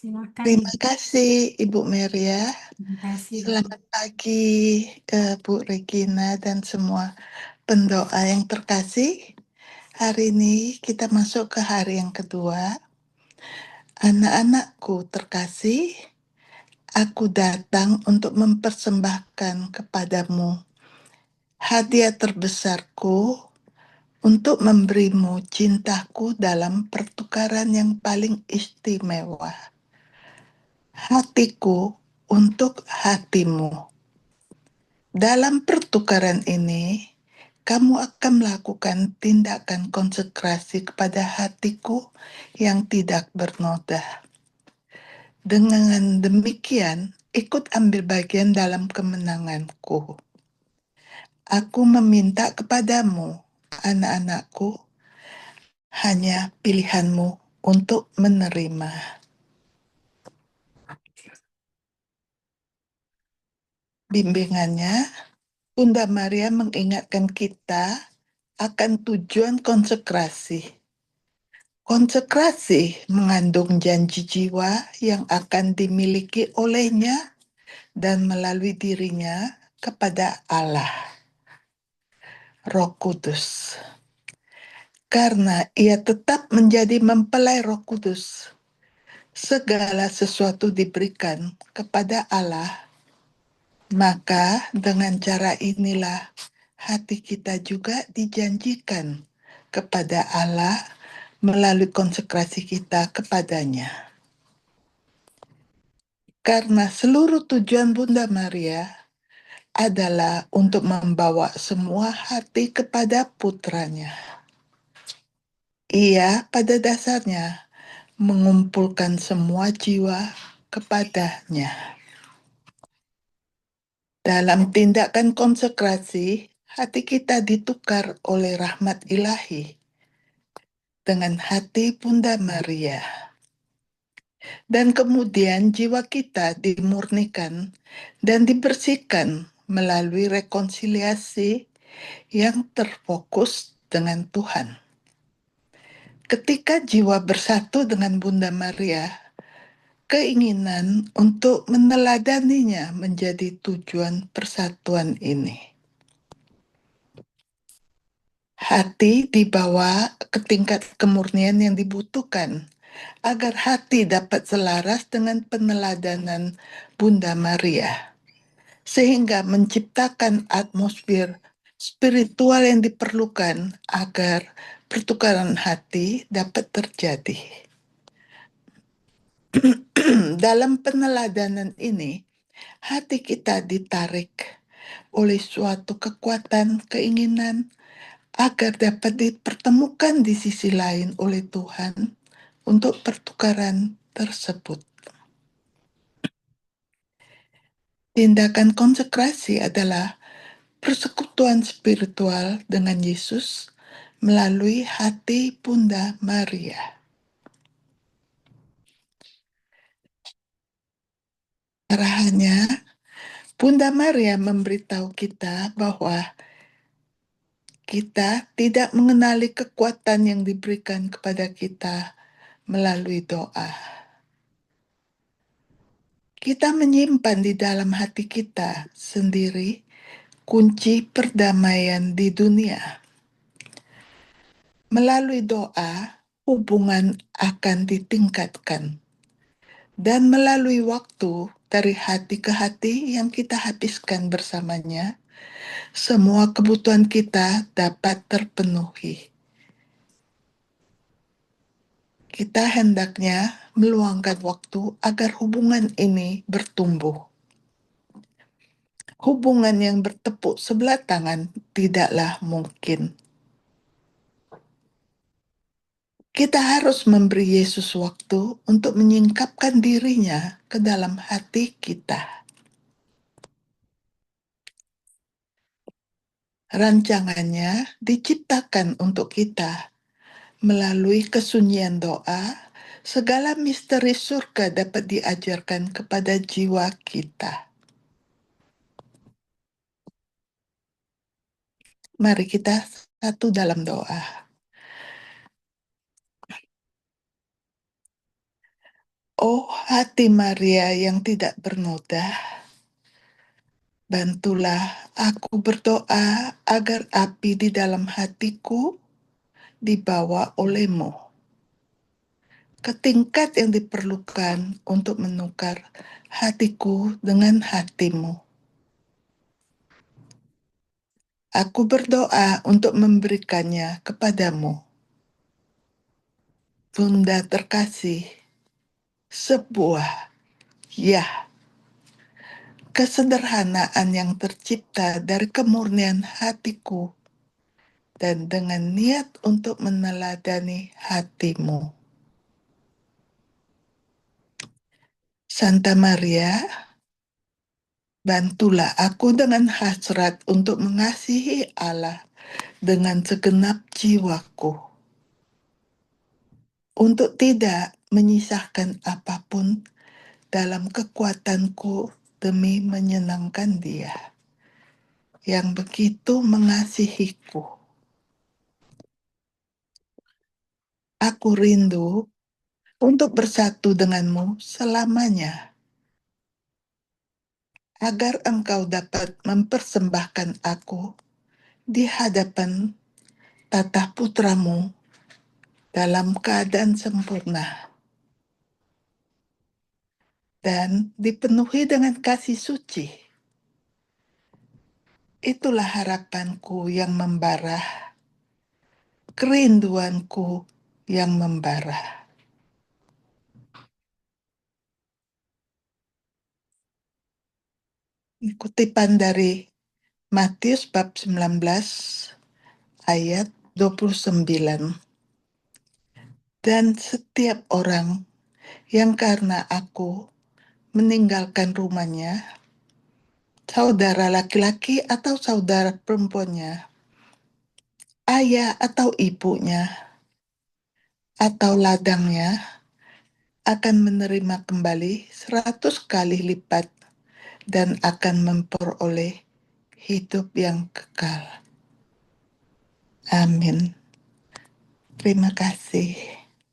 Silakan Terima Ibu. kasih Ibu Meria. Terima kasih Bapak. Selamat pagi Bu Regina dan semua pendoa yang terkasih. Hari ini kita masuk ke hari yang kedua. Anak-anakku terkasih, aku datang untuk mempersembahkan kepadamu hadiah terbesarku untuk memberimu cintaku dalam pertukaran yang paling istimewa. Hatiku untuk hatimu. Dalam pertukaran ini, kamu akan melakukan tindakan konsekrasi kepada hatiku yang tidak bernoda. Dengan demikian, ikut ambil bagian dalam kemenanganku. Aku meminta kepadamu, anak-anakku, hanya pilihanmu untuk menerima. Bimbingannya, Bunda Maria mengingatkan kita akan tujuan konsekrasi. Konsekrasi mengandung janji jiwa yang akan dimiliki olehnya dan melalui dirinya kepada Allah, Roh Kudus. Karena ia tetap menjadi mempelai Roh Kudus, segala sesuatu diberikan kepada Allah, maka dengan cara inilah hati kita juga dijanjikan kepada Allah melalui konsekrasi kita kepadanya. Karena seluruh tujuan Bunda Maria adalah untuk membawa semua hati kepada putranya. Ia pada dasarnya mengumpulkan semua jiwa kepadanya. Dalam tindakan konsekrasi, hati kita ditukar oleh rahmat ilahi dengan hati Bunda Maria. Dan kemudian jiwa kita dimurnikan dan dibersihkan melalui rekonsiliasi yang terfokus dengan Tuhan. Ketika jiwa bersatu dengan Bunda Maria, keinginan untuk meneladaninya menjadi tujuan persatuan ini. Hati dibawa ke tingkat kemurnian yang dibutuhkan agar hati dapat selaras dengan peneladanan Bunda Maria, sehingga menciptakan atmosfer spiritual yang diperlukan agar pertukaran hati dapat terjadi. Dalam peneladanan ini, hati kita ditarik oleh suatu kekuatan keinginan agar dapat dipertemukan di sisi lain oleh Tuhan untuk pertukaran tersebut. Tindakan konsekrasi adalah persekutuan spiritual dengan Yesus melalui hati Bunda Maria. Arahannya, Bunda Maria memberitahu kita bahwa kita tidak mengenali kekuatan yang diberikan kepada kita melalui doa. Kita menyimpan di dalam hati kita sendiri kunci perdamaian di dunia. Melalui doa, hubungan akan ditingkatkan. Dan melalui waktu dari hati ke hati yang kita habiskan bersamanya, semua kebutuhan kita dapat terpenuhi. Kita hendaknya meluangkan waktu agar hubungan ini bertumbuh. Hubungan yang bertepuk sebelah tangan tidaklah mungkin. Kita harus memberi Yesus waktu untuk menyingkapkan dirinya ke dalam hati kita. Rancangannya diciptakan untuk kita. Melalui kesunyian doa, segala misteri surga dapat diajarkan kepada jiwa kita. Mari kita satu dalam doa. Oh hati Maria yang tidak bernoda, bantulah aku berdoa agar api di dalam hatiku dibawa olehmu ke tingkat yang diperlukan untuk menukar hatiku dengan hatimu. Aku berdoa untuk memberikannya kepadamu. Bunda terkasih, sebuah ya, kesederhanaan yang tercipta dari kemurnian hatiku dan dengan niat untuk meneladani hatimu. Santa Maria, bantulah aku dengan hasrat untuk mengasihi Allah dengan segenap jiwaku, untuk tidak menyisahkan apapun dalam kekuatanku demi menyenangkan Dia yang begitu mengasihiku. Aku rindu untuk bersatu denganmu selamanya, agar engkau dapat mempersembahkan aku di hadapan tatah putramu dalam keadaan sempurna dan dipenuhi dengan kasih suci. Itulah harapanku yang membara, kerinduanku yang membara. Kutipan dari Matius bab 19 ayat 29. Dan setiap orang yang karena aku meninggalkan rumahnya, saudara laki-laki atau saudara perempuannya, ayah atau ibunya, atau ladangnya, akan menerima kembali 100 kali lipat dan akan memperoleh hidup yang kekal. Amin. Terima kasih.